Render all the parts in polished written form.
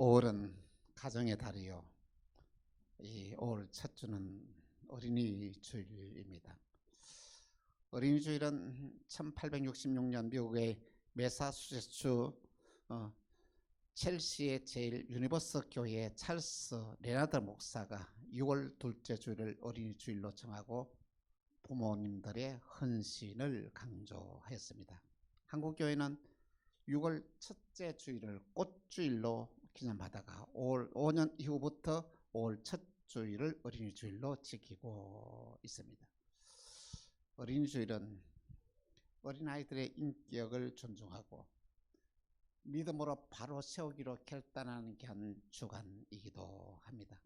5월은 가정의 달이요. 이 5월 첫 주는 어린이 주일입니다. 어린이 주일은 1866년 미국의 매사추세츠 첼시의 제일 유니버스 교회의 찰스 레나드 목사가 6월 둘째 주일을 어린이 주일로 정하고 부모님들의 헌신을 강조하였습니다. 한국 교회는 6월 첫째 주일을 꽃주일로 기념하다가 5년 이후부터 5월 첫 주일을 어린이 주일로 지키고 있습니다. 어린이 주일은 어린아이들의 인격을 존중하고 믿음으로 바로 세우기로 결단하는 한 주간이기도 합니다.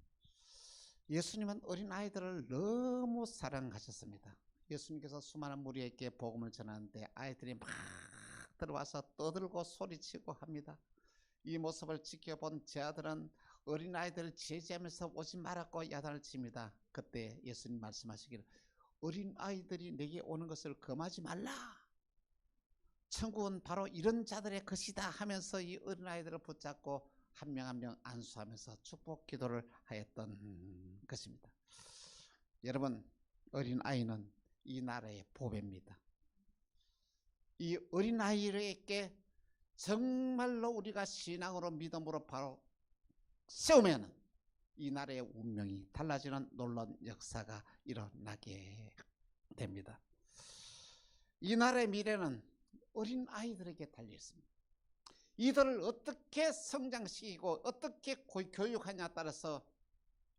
예수님은 어린아이들을 너무 사랑하셨습니다. 예수님께서 수많은 무리에게 복음을 전하는데 아이들이 막 들어와서 떠들고 소리치고 합니다. 이 모습을 지켜본 제 아들은 어린아이들을 제지하면서 오지 말라고 야단을 칩니다. 그때 예수님 말씀하시기를 어린아이들이 내게 오는 것을 금하지 말라. 천국은 바로 이런 자들의 것이다 하면서 이 어린아이들을 붙잡고 한 명 한 명 안수하면서 축복 기도를 하였던 것입니다. 여러분, 어린아이는 이 나라의 보배입니다. 이 어린아이에게 정말로 우리가 신앙으로 믿음으로 바로 세우면 이 나라의 운명이 달라지는 놀라운 역사가 일어나게 됩니다. 이 나라의 미래는 어린아이들에게 달려있습니다. 이들을 어떻게 성장시키고 어떻게 교육하냐에 따라서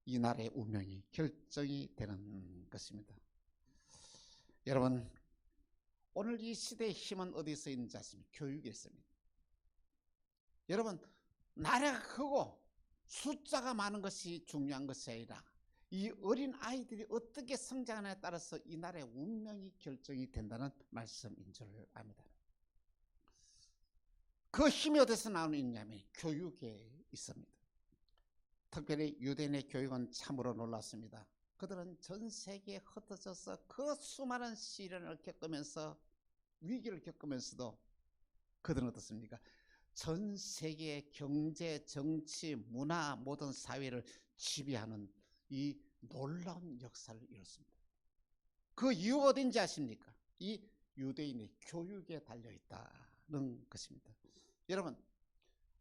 이 나라의 운명이 결정이 되는 것입니다. 여러분, 오늘 이 시대의 힘은 어디서 있는지 아십니까? 교육에 있습니다. 여러분, 나라가 크고 숫자가 많은 것이 중요한 것이 아니라 이 어린 아이들이 어떻게 성장하냐에 따라서 이 나라의 운명이 결정이 된다는 말씀인 줄 압니다. 그 힘이 어디서 나오느냐면 교육에 있습니다. 특별히 유대인의 교육은 참으로 놀랐습니다. 그들은 전 세계에 흩어져서 그 수많은 시련을 겪으면서 위기를 겪으면서도 그들은 어떻습니까? 전 세계의 경제, 정치, 문화 모든 사회를 지배하는 이 놀라운 역사를 이뤘습니다. 그 이유가 어딘지 아십니까? 이 유대인의 교육에 달려있다는 것입니다. 여러분,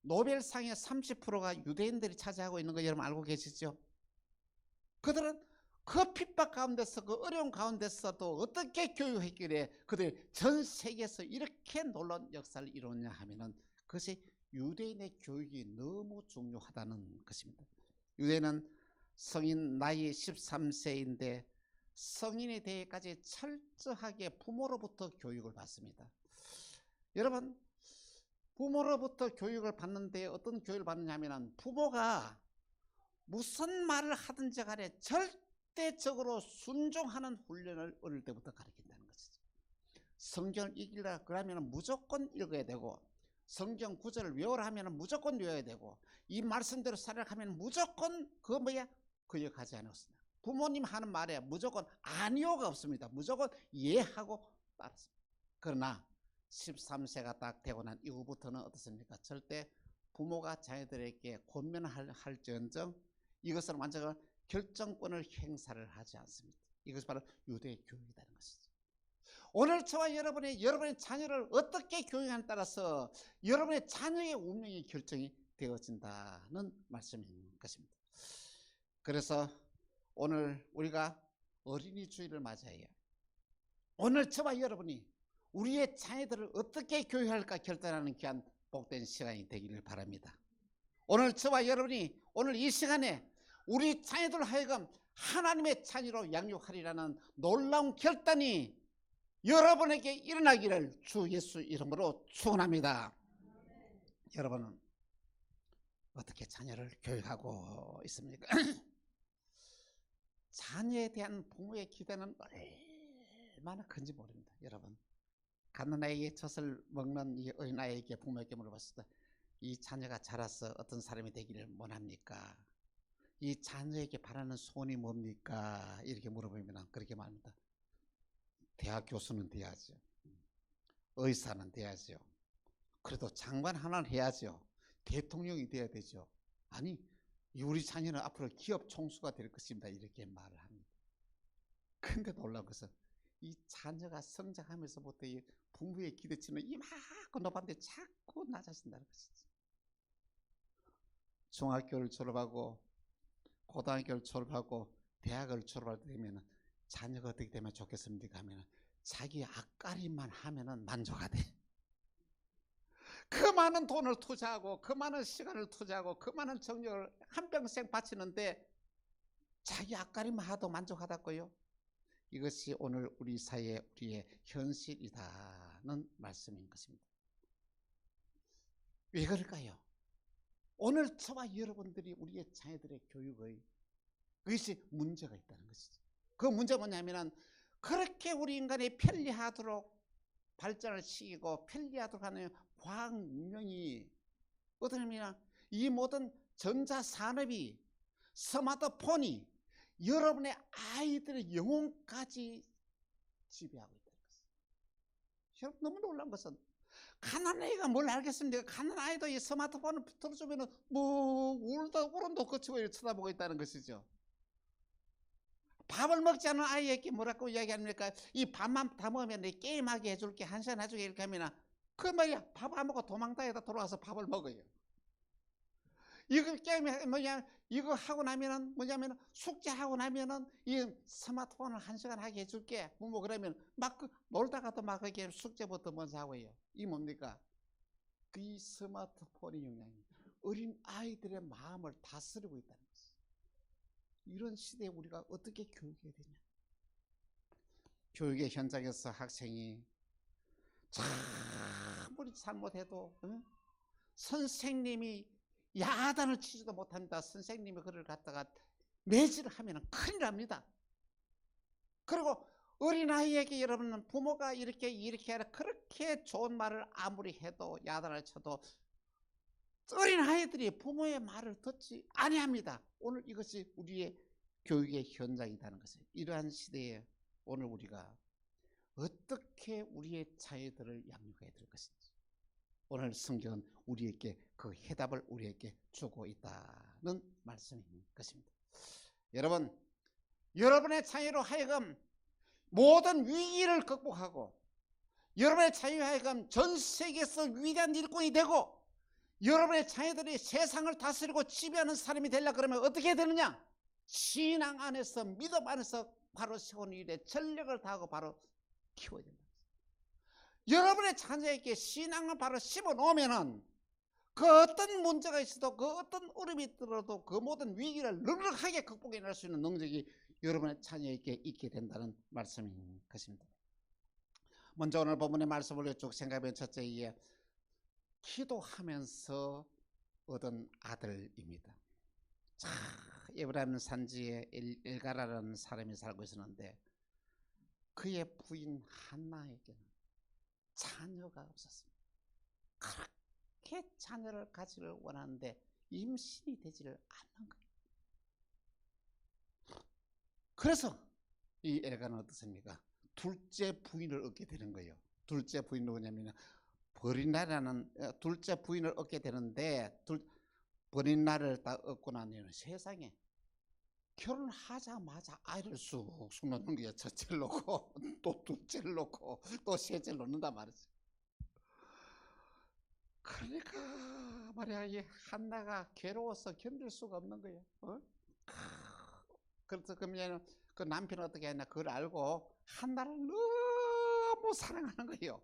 노벨상의 30%가 유대인들이 차지하고 있는 거 여러분 알고 계시죠? 그들은 그 핍박 가운데서 그 어려운 가운데서도 어떻게 교육했길래 그들이 전 세계에서 이렇게 놀라운 역사를 이루었냐 하면은 그것이 유대인의 교육이 너무 중요하다는 것입니다. 유대인은 성인 나이 13세인데 성인이 되기까지 철저하게 부모로부터 교육을 받습니다. 여러분, 부모로부터 교육을 받는데 어떤 교육을 받느냐면 부모가 무슨 말을 하든지 간에 절대적으로 순종하는 훈련을 어릴 때부터 가르친다는 것이죠. 성경을 읽으라 그러면 무조건 읽어야 되고 성경 구절을 외우라 하면 무조건 외워야 되고 이 말씀대로 살아라 하면 무조건 거역하지 않았습니다. 부모님 하는 말에 무조건 아니오가 없습니다. 무조건 예하고 따랐습니다. 그러나 13세가 딱 되고 난 이후부터는 어떻습니까? 절대 부모가 자녀들에게 권면할지언정 이것은 완전히 결정권을 행사를 하지 않습니다. 이것이 바로 유대의 교육이라는 것이죠. 오늘 저와 여러분의 자녀를 어떻게 교육하냐에 따라서 여러분의 자녀의 운명이 결정이 되어진다는 말씀인 것입니다. 그래서 오늘 우리가 어린이 주일을 맞이해요. 오늘 저와 여러분이 우리의 자녀들을 어떻게 교육할까 결단하는 귀한 복된 시간이 되기를 바랍니다. 오늘 저와 여러분이 오늘 이 시간에 우리 자녀들 하여금 하나님의 자녀로 양육하리라는 놀라운 결단이 여러분에게 일어나기를 주 예수 이름으로 축원합니다. 여러분은 어떻게 자녀를 교육하고 있습니까? 자녀에 대한 부모의 기대는 얼마나 큰지 모릅니다. 여러분, 갓난아이의 젖을 먹는 이 어린아이에게 부모에게 물어봤을 때 이 자녀가 자라서 어떤 사람이 되기를 원합니까? 이 자녀에게 바라는 소원이 뭡니까? 이렇게 물어보면 그렇게 말합니다. 대학 교수는 돼야죠. 의사는 돼야죠. 그래도 장관 하나는 해야죠. 대통령이 돼야 되죠. 아니, 우리 자녀는 앞으로 기업 총수가 될 것입니다. 이렇게 말을 합니다. 근데 놀라운 것은 이 자녀가 성장하면서부터 이 부모의 기대치는 이만큼 높았는데 자꾸 낮아진다는 것이지. 중학교를 졸업하고 고등학교를 졸업하고 대학을 졸업할 때 되면 자녀가 어떻게 되면 좋겠습니까 하면 자기 앞가림만 하면은 만족하대. 그 많은 돈을 투자하고 그 많은 시간을 투자하고 그 많은 정력을 한평생 바치는데 자기 앞가림만 하도 만족하다고요. 이것이 오늘 우리 사회의 우리의 현실이다는 말씀인 것입니다. 왜 그럴까요? 오늘 저와 여러분들이 우리의 자녀들의 교육의 그것이 문제가 있다는 것이죠. 그 문제가 뭐냐면 그렇게 우리 인간이 편리하도록 발전을 시키고 편리하도록 하는 과학문명이 어떻게 하면 이 모든 전자산업이 스마트폰이 여러분의 아이들의 영혼까지 지배하고 있다는 것입니다. 여러분 너무 놀라운 것은 가난한 아이가 뭘 알겠습니까? 가난한 아이도 이 스마트폰을 들어주면 뭐 울음도 거치고 쳐다보고 있다는 것이죠. 밥을 먹지 않은 아이에게 뭐라고 이야기합니까? 이 밥만 다 먹으면 내 게임하게 해줄게, 한 시간 해줄게 이렇게 하면 그 말이야. 밥 안 먹고 도망다니다 돌아와서 밥을 먹어요. 이거 게임이 뭐냐? 이거 하고 나면은 뭐냐면 숙제하고 나면은 이 스마트폰을 한 시간 하게 해줄게. 부모 그러면 막 놀다가도 막 그게 숙제부터 먼저 하고요. 이 뭡니까? 그 스마트폰의 영향이 어린 아이들의 마음을 다스리고 있다는 것이죠. 이런 시대에 우리가 어떻게 교육해야 되냐? 교육의 현장에서 학생이 아무리 잘못해도 선생님이 야단을 치지도 못합니다. 선생님이 그를 갖다가 매질을 하면 큰일 납니다. 그리고 어린아이에게 여러분은 부모가 이렇게 하라 그렇게 좋은 말을 아무리 해도 야단을 쳐도 어린아이들이 부모의 말을 듣지 아니합니다. 오늘 이것이 우리의 교육의 현장이라는 것을 이러한 시대에 오늘 우리가 어떻게 우리의 자녀들을 양육해야 될 것인지 오늘 성경은 우리에게 그 해답을 우리에게 주고 있다는 말씀인 것입니다. 여러분, 여러분의 자녀로 하여금 모든 위기를 극복하고 여러분의 자녀로 하여금 전 세계에서 위대한 일꾼이 되고 여러분의 자녀들이 세상을 다스리고 지배하는 사람이 되려고 그러면 어떻게 해야 되느냐? 신앙 안에서 믿음 안에서 바로 세운 일에 전력을 다하고 바로 키워야 된다. 여러분의 자녀에게 신앙을 바로 심어놓으면은 그 어떤 문제가 있어도 그 어떤 어려움이 들어도 그 모든 위기를 넉넉하게 극복해낼 수 있는 능력이 여러분의 자녀에게 있게 된다는 말씀인 것입니다. 먼저 오늘 본문의 말씀을 쭉 생각해보면 첫째, 기도하면서 얻은 아들입니다. 자, 에브라임 산지에 엘가라라는 사람이 살고 있었는데 그의 부인 한나에게는 자녀가 없었습니다. 그렇게 자녀를 가지를 원하는데 임신이 되지를 않는 거예요. 그래서 이 엘가는 어떻습니까? 둘째 부인을 얻게 되는 거예요. 둘째 부인은 뭐냐면 버린나라는 둘째 부인을 얻게 되는데 버린나를 다 얻고 나면 세상에 결혼하자마자 아이를 쑥쑥 놓는 거예요. 첫째를 놓고 또 둘째를 놓고 또 셋째를 놓는단 말이죠. 그러니까 말이야 이 한나가 괴로워서 견딜 수가 없는 거예요. 그래서 그러면 그 남편은 어떻게 했나 그걸 알고 한나를 너무 사랑하는 거예요.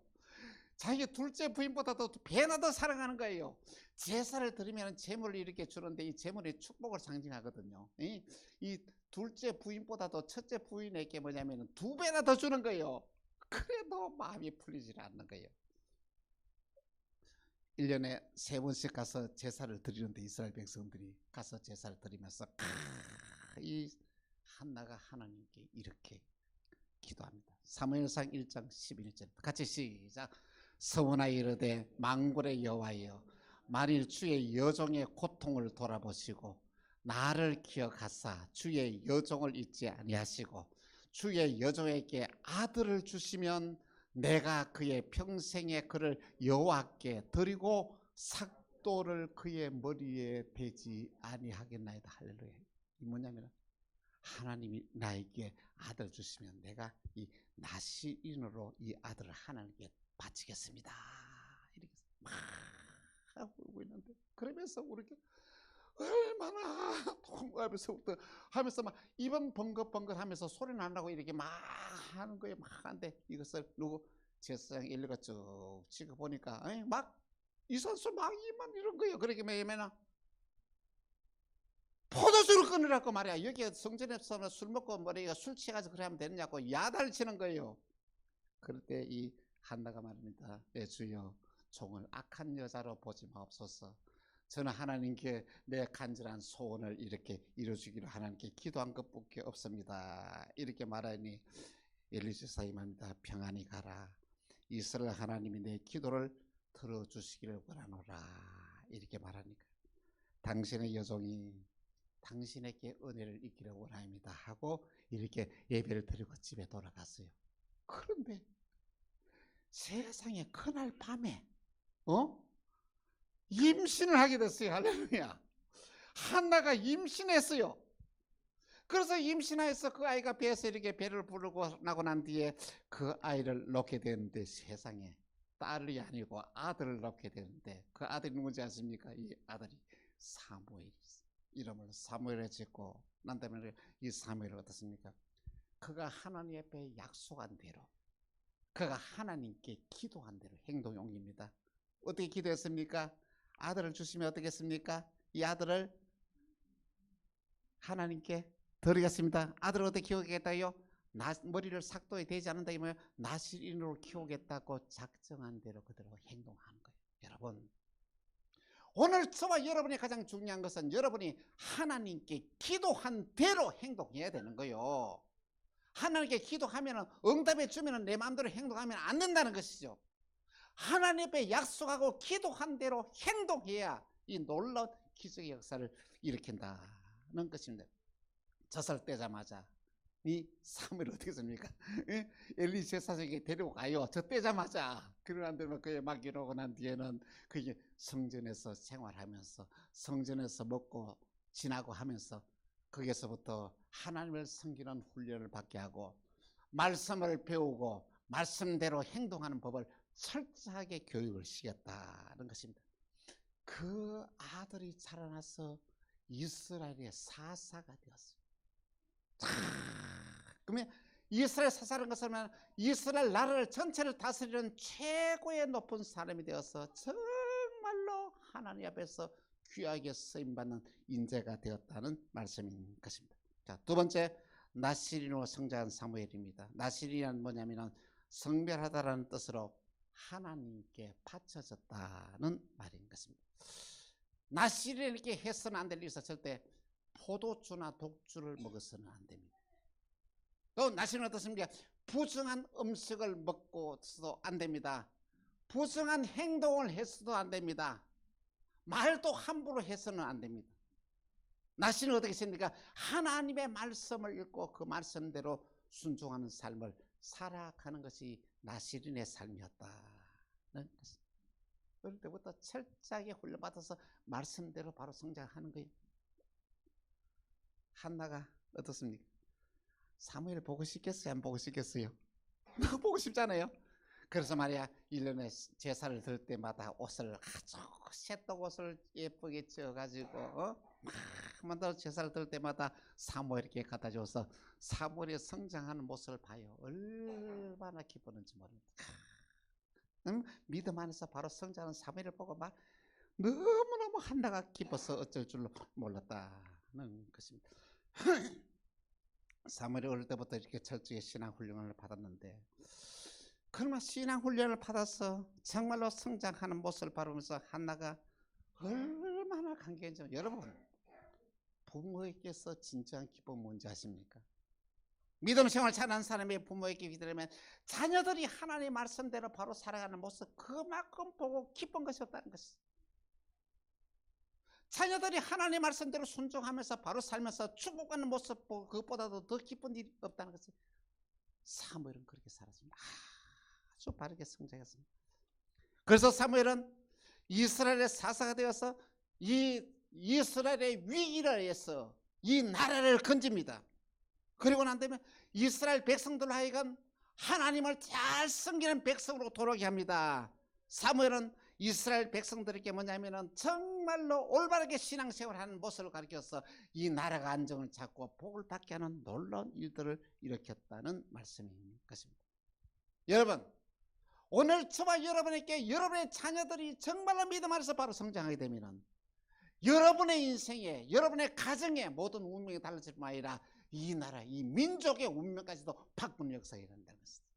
자기 둘째 부인보다도 배나 더 사랑하는 거예요. 제사를 드리면 재물을 이렇게 주는데 이 재물이 축복을 상징하거든요. 이 둘째 부인보다도 첫째 부인에게 뭐냐면 2배나 더 주는 거예요. 그래도 마음이 풀리질 않는 거예요. 1년에 3번씩 가서 제사를 드리는데 이스라엘 백성들이 가서 제사를 드리면서 이 한나가 하나님께 이렇게 기도합니다. 사무엘상 1장 11절 같이 시작. 서원하여 이르되 만군의 여호와여 만일 주의 여종의 고통을 돌아보시고 나를 기억하사 주의 여종을 잊지 아니하시고 주의 여종에게 아들을 주시면 내가 그의 평생에 그를 여호와께 드리고 맷돌을 그의 머리에 대지 아니하겠나이다. 할렐루야. 이 뭐냐면 하나님이 나에게 아들 주시면 내가 이 나시인으로 이 아들을 하나님께 바치겠습니다. 이렇게 막 하고 있는데, 그러면서 우리가 얼마나 통과하면서부터 하면서 막 입은 벙긋벙긋 하면서 소리 나려고 이렇게 막 하는 거예요. 막 하는데 이것을 누구 제사장 일리가 쭉 지고 보니까 막 이 선수 막 이만 이런 거예요. 그러게 뭐냐면 포도주를 끊으라고 말이야. 여기 성전에서는 술 먹고 머리가 술 취해가지고 그래 하면 되느냐고 야단을 치는 거예요. 그럴 때 이 한나가 말합니다. 내 주여, 종을 악한 여자로 보지 마옵소서. 저는 하나님께 내 간절한 소원을 이렇게 이루어주기로 하나님께 기도한 것밖에 없습니다. 이렇게 말하니 엘리사가 말합니다. 평안히 가라. 이스라엘 하나님이 내 기도를 들어주시기를 원하노라. 이렇게 말하니까 당신의 여종이 당신에게 은혜를 입기를 원합니다 하고 이렇게 예배를 드리고 집에 돌아갔어요. 그런데 세상에 그날 밤에 임신을 하게 됐어요. 할렐루야. 한나가 임신했어요. 그래서 임신해서 그 아이가 배에서 이렇게 배를 부르고 나고 난 뒤에 그 아이를 낳게 되는데, 세상에 딸이 아니고 아들을 낳게 되는데, 그 아들이 누군지 아십니까? 이 아들이 사무엘, 이름을 사무엘에 짓고 난 다음에 이 사무엘은 어떻습니까? 그가 하나님 앞에 약속한 대로, 그가 하나님께 기도한 대로 행동이 옮깁니다. 어떻게 기도했습니까? 아들을 주시면 어떻게 했습니까? 이 아들을 하나님께 드리겠습니다. 아들을 어떻게 키우겠다요? 머리를 삭도에 대지 않는다. 이면 나시린으로 키우겠다고 작정한 대로 그대로 행동하는 거예요. 여러분, 오늘 저와 여러분이 가장 중요한 것은 여러분이 하나님께 기도한 대로 행동해야 되는 거예요. 하나님께 기도하면 응답해 주면 내 마음대로 행동하면 안 된다는 것이죠. 하나님 앞에 약속하고 기도한 대로 행동해야 이 놀라운 기적의 역사를 일으킨다는 것입니다. 젖을 떼자마자 이 사무엘 어떻게 했습니까? 엘리 제사장에게 데리고 가요. 저 떼자마자. 그러는 대로 그에 맡기고 난 뒤에는 그게 성전에서 생활하면서 성전에서 먹고 지나고 하면서 거기서부터 하나님을 섬기는 훈련을 받게 하고 말씀을 배우고 말씀대로 행동하는 법을 철저하게 교육을 시켰다는 것입니다. 그 아들이 자라나서 이스라엘의 사사가 되었어요. 그러면 이스라엘 사사라는 것은 이스라엘 나라를 전체를 다스리는 최고의 높은 사람이 되어서 정말로 하나님 앞에서 귀하게 쓰임받는 인재가 되었다는 말씀인 것입니다. 자, 두 번째, 나시린으로 성장한 사무엘입니다. 나시린은 뭐냐면 성별하다라는 뜻으로 하나님께 바쳐졌다는 말인 것입니다. 나시린에게 해서는 안 될 일에서 절대 포도주나 독주를 먹어서는 안 됩니다. 또 나시린은 어떻습니까? 부정한 음식을 먹고서도 안 됩니다. 부정한 행동을 해서도 안 됩니다. 말도 함부로 해서는 안 됩니다. 나시린은 어떻게 했습니까? 하나님의 말씀을 읽고 그 말씀대로 순종하는 삶을 살아가는 것이 나시린의 삶이었다는 것입니다. 어릴 때부터 철저하게 훈련받아서 말씀대로 바로 성장하는 거예요. 한나가 어떻습니까? 사무엘 보고 싶겠어요? 안 보고 싶겠어요? 보고 싶잖아요. 그래서 말이야, 1년에 제사를 드릴 때마다 옷을 아주 새떡 옷을 예쁘게 쪄가지고 만들어 제사를 드릴 때마다 사무엘에게 갖다 줘서 사무엘이 성장하는 모습을 봐요. 얼마나 기쁘는지 모릅니다. 믿음 안에서 바로 성장하는 사무엘을 보고 막 너무너무 한나가 기뻐서 어쩔 줄 몰랐다는 것입니다. 사무엘이 어릴 때부터 이렇게 철저히 신앙 훈련을 받았는데, 그러면 신앙 훈련을 받아서 정말로 성장하는 모습을 바라보면서 한나가 얼마나 감격했죠. 여러분, 부모에게서 진정한 기쁨은 뭔지 아십니까? 믿음 생활 잘하는 사람의 부모에게 기도하면 자녀들이 하나님의 말씀대로 바로 살아가는 모습, 그만큼 보고 기쁜 것이 없다는 것이죠. 자녀들이 하나님의 말씀대로 순종하면서 바로 살면서 축복하는 모습 보고 그것보다도 더 기쁜 일이 없다는 것을 사무엘은 그렇게 살았습니다. 아주 바르게 성장했습니다. 그래서 사무엘은 이스라엘의 사사가 되어서 이 이스라엘의 위기를 해서 이 나라를 건집니다. 그리고 난 다음에 이스라엘 백성들 하여금 하나님을 잘 섬기는 백성으로 돌아오게 합니다. 사무엘은 이스라엘 백성들에게 뭐냐면은 정말로 올바르게 신앙생활을 하는 모습을 가르쳐서 이 나라가 안정을 찾고 복을 받게 하는 놀라운 일들을 일으켰다는 말씀인 것입니다. 여러분, 오늘 저와 여러분에게 여러분의 자녀들이 정말로 믿음 안에서 바로 성장하게 되면은 여러분의 인생에, 여러분의 가정에 모든 운명이 달라질 뿐만 아니라 이 나라, 이 민족의 운명까지도 바꾸는 역사가 일어난다는 것입니다.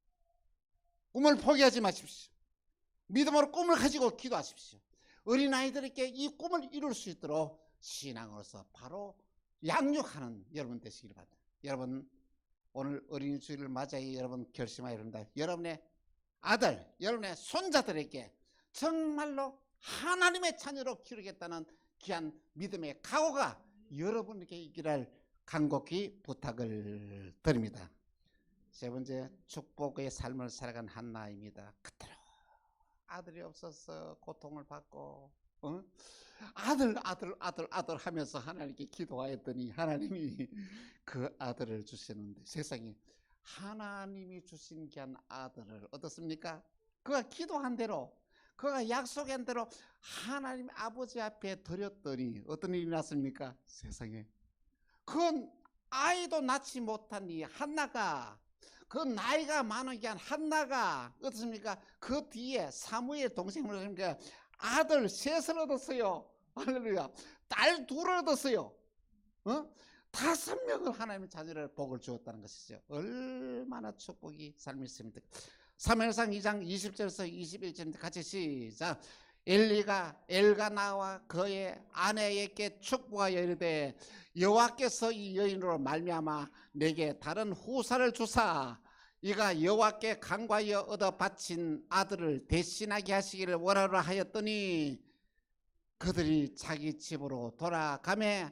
꿈을 포기하지 마십시오. 믿음으로 꿈을 가지고 기도하십시오. 어린아이들에게 이 꿈을 이룰 수 있도록 신앙으로서 바로 양육하는 여러분 되시기를 바랍니다. 여러분, 오늘 어린이 주일을 맞이해 여러분 결심하여야 합니다. 여러분의 아들, 여러분의 손자들에게 정말로 하나님의 자녀로 기르겠다는 귀한 믿음의 각오가 여러분에게 있기를 간곡히 부탁을 드립니다. 세 번째, 축복의 삶을 살아간 한나입니다. 그대로 아들이 없어서 고통을 받고 아들 하면서 하나님께 기도하였더니 하나님이 그 아들을 주시는데, 세상에 하나님이 주신 귀한 아들을 어떻습니까? 그가 기도한 대로, 그가 약속한 대로 하나님 아버지 앞에 드렸더니 어떤 일이 났습니까? 세상에 그건 아이도 낳지 못한 이 한나가, 그 나이가 많은 게 한나가 어떻습니까? 그 뒤에 사무엘 동생을 하니까 아들 셋을 얻었어요. 할렐루야. 딸 둘을 얻었어요. 5명을 하나님의 자녀를 복을 주었다는 것이죠. 얼마나 축복이 삶이 있습니까? 사무엘상 2장 20절에서 21절인데 같이 시작. 엘가나와 그의 아내에게 축복하여 이르되 여호와께서 이 여인으로 말미암아 내게 다른 후사를 주사 이가 여호와께 간과하여 얻어 바친 아들을 대신하게 하시기를 원하라 하였더니 그들이 자기 집으로 돌아가매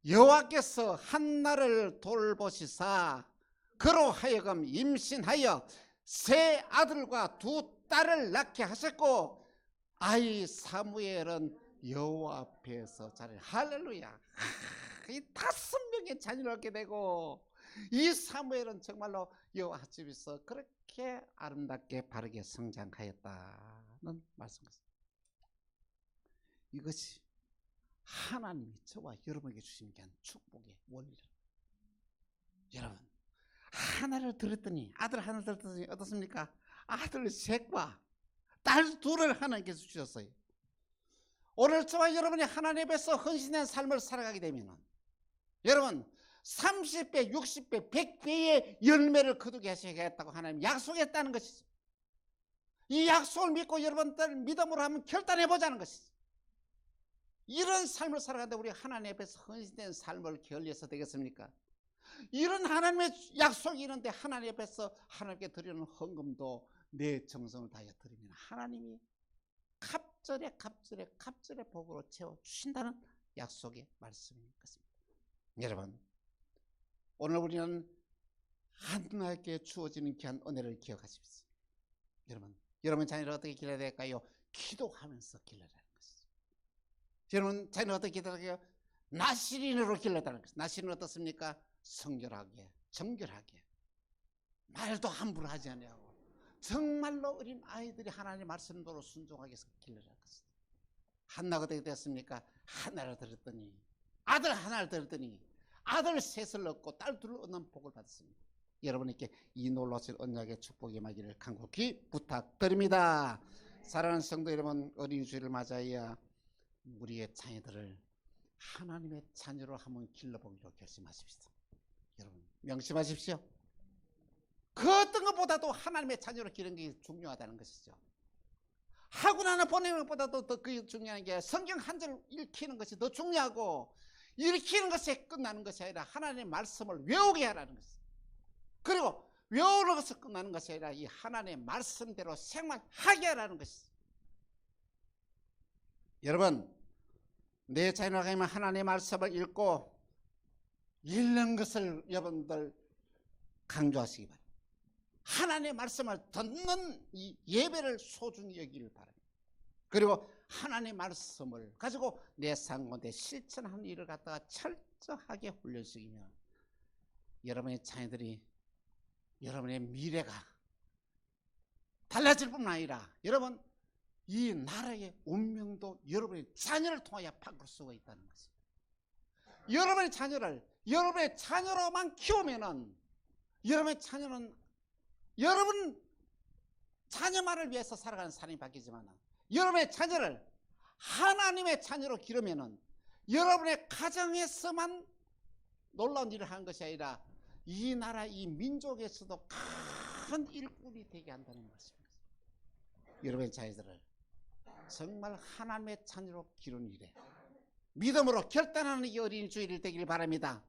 여호와께서 한나를 돌보시사 그로 하여금 임신하여 세 아들과 두 딸을 낳게 하셨고 아이 사무엘은 여호와 앞에서 자리. 할렐루야. 이 5명의 자녀를 얻게 되고 이 사무엘은 정말로 여호와 집에서 그렇게 아름답게 바르게 성장하였다는 말씀입니다. 이것이 하나님이 저와 여러분에게 주신 게 축복의 원리입니다. 여러분, 하나를 들었더니 아들 하나를 들었더니 어떻습니까? 아들 셋과 딸 둘을 하나님께서 주셨어요. 오늘 저와 여러분이 하나님 앞에서 헌신된 삶을 살아가게 되면 여러분 30배, 60배, 100배의 열매를 거두게 하시겠다고 하나님 약속했다는 것이죠. 이 약속을 믿고 여러분들 믿음으로 한번 결단해보자는 것이죠. 이런 삶을 살아가는데 우리 하나님 앞에서 헌신된 삶을 결리해서 되겠습니까? 이런 하나님의 약속이 있는데 하나님 앞에서 하나님께 드리는 헌금도 내 정성을 다해 드리면 하나님이 갑절에 복으로 채워주신다는 약속의 말씀인 것입니다. 여러분, 오늘 우리는 한나에게 주어지는 귀한 은혜를 기억하십시오. 여러분 자녀를 어떻게 길러야 될까요? 기도하면서 길러야 하는 것이죠. 여러분 자녀를 어떻게 길러야 될까요? 나시린으로 길러다는 것이죠. 나시린은 어떻습니까? 성결하게, 정결하게, 말도 함부로 하지 않냐고 정말로 어린 아이들이 하나님의 말씀대로 순종하게 해서 길러라는 것이죠. 한나가 어떻게 됐습니까? 하나를 들었더니 아들 하나를 들었더니 아들 셋을 얻고 딸 둘을 얻는 복을 받았습니다. 여러분에게 이 놀라운 언약의 축복이 임하기를 간곡히 부탁드립니다. 사랑하는 성도 여러분, 어린이 주일을 맞아야 우리의 자녀들을 하나님의 자녀로 한번 길러보기로 결심하십시오. 여러분 명심하십시오. 그 어떤 것보다도 하나님의 자녀로 기르는 게 중요하다는 것이죠. 학원 하나 보내는 것보다도 더 그게 중요한 게 성경 한 절 읽히는 것이 더 중요하고 읽히는 것에 끝나는 것이 아니라 하나님의 말씀을 외우게 하라는 것이죠. 그리고 외우는 것에 끝나는 것이 아니라 이 하나님의 말씀대로 생활하게 하라는 것이죠. 여러분, 내 자녀가 하면 하나님의 말씀을 읽고 읽는 것을 여러분들 강조하시기 바랍니다. 하나님의 말씀을 듣는 이 예배를 소중히 여기를 바랍니다. 그리고 하나님의 말씀을 가지고 내 삶 가운데 실천하는 일을 갖다가 철저하게 훈련시키면 여러분의 자녀들이, 여러분의 미래가 달라질 뿐만 아니라 여러분 이 나라의 운명도 여러분의 자녀를 통하여 바꿀 수가 있다는 것입니다. 여러분의 자녀를 여러분의 자녀로만 키우면은 여러분의 자녀는 여러분 자녀만을 위해서 살아가는 사람이 바뀌지만, 여러분의 자녀를 하나님의 자녀로 기르면은 여러분의 가정에서만 놀라운 일을 하는 것이 아니라 이 나라 이 민족에서도 큰 일꾼이 되게 한다는 것입니다. 여러분의 자녀들을 정말 하나님의 자녀로 기르는 일에 믿음으로 결단하는 이 어린이 주일이 되길 바랍니다.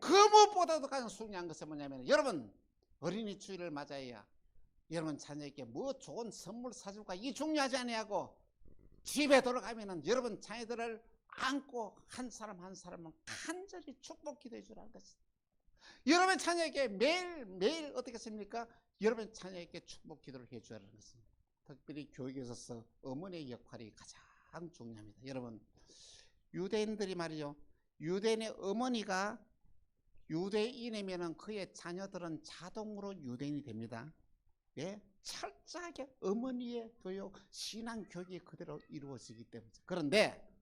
그 무엇보다도 가장 중요한 것은 뭐냐면, 여러분 어린이 주일을 맞아야 여러분 자녀에게 뭐 좋은 선물 사줄까 이 중요하지 아니하고 집에 돌아가면은 여러분 자녀들을 안고 한 사람 한 사람은 간절히 축복 기도해 주라는 것입니다. 여러분 자녀에게 매일 어떻겠습니까? 여러분 자녀에게 축복 기도를 해 주라는 것입니다. 특별히 교육에 있어서 어머니의 역할이 가장 중요합니다. 여러분 유대인들이 말이죠, 유대인의 어머니가 유대인이면은 그의 자녀들은 자동으로 유대인이 됩니다. 예? 철저하게 어머니의 교육, 신앙 교육이 그대로 이루어지기 때문이죠. 그런데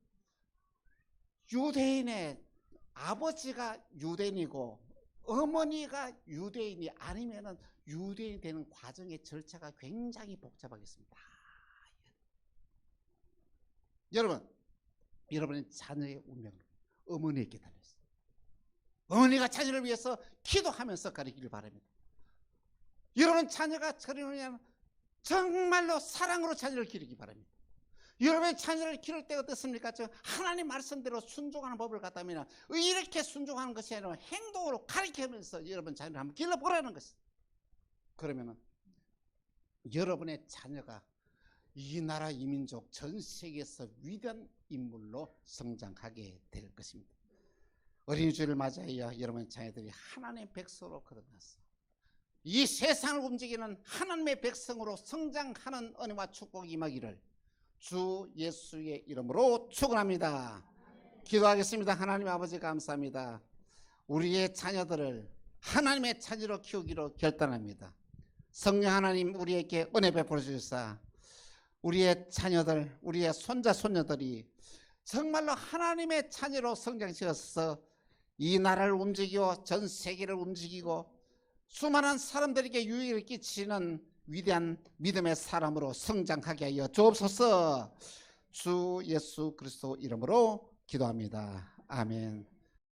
유대인의 아버지가 유대인이고 어머니가 유대인이 아니면은 유대인이 되는 과정의 절차가 굉장히 복잡하겠습니다. 여러분, 여러분의 자녀의 운명은 어머니에게 달렸어요. 어머니가 자녀를 위해서 기도하면서 가르치길 바랍니다. 여러분 자녀가 저러면 정말로 사랑으로 자녀를 기르기 바랍니다. 여러분의 자녀를 기를 때 어떻습니까? 하나님 말씀대로 순종하는 법을 갖다면 이렇게 순종하는 것이 아니라 행동으로 가르치면서 여러분 자녀를 한번 길러보라는 것입니다. 그러면은 여러분의 자녀가 이 나라 이 민족 전 세계에서 위대한 인물로 성장하게 될 것입니다. 어린이 주일을 맞이하여 여러분의 자녀들이 하나님의 백성으로 거듭나서 이 세상을 움직이는 하나님의 백성으로 성장하는 은혜와 축복이 임하기를 주 예수의 이름으로 축원합니다. 기도하겠습니다. 하나님 아버지 감사합니다. 우리의 자녀들을 하나님의 자녀로 키우기로 결단합니다. 성령 하나님 우리에게 은혜 베풀어 주시사 우리의 자녀들, 우리의 손자 손녀들이 정말로 하나님의 자녀로 성장시켜서 이 나라를 움직이고 전 세계를 움직이고 수많은 사람들에게 유익을 끼치는 위대한 믿음의 사람으로 성장하게 하여 주옵소서. 주 예수 그리스도 이름으로 기도합니다. 아멘.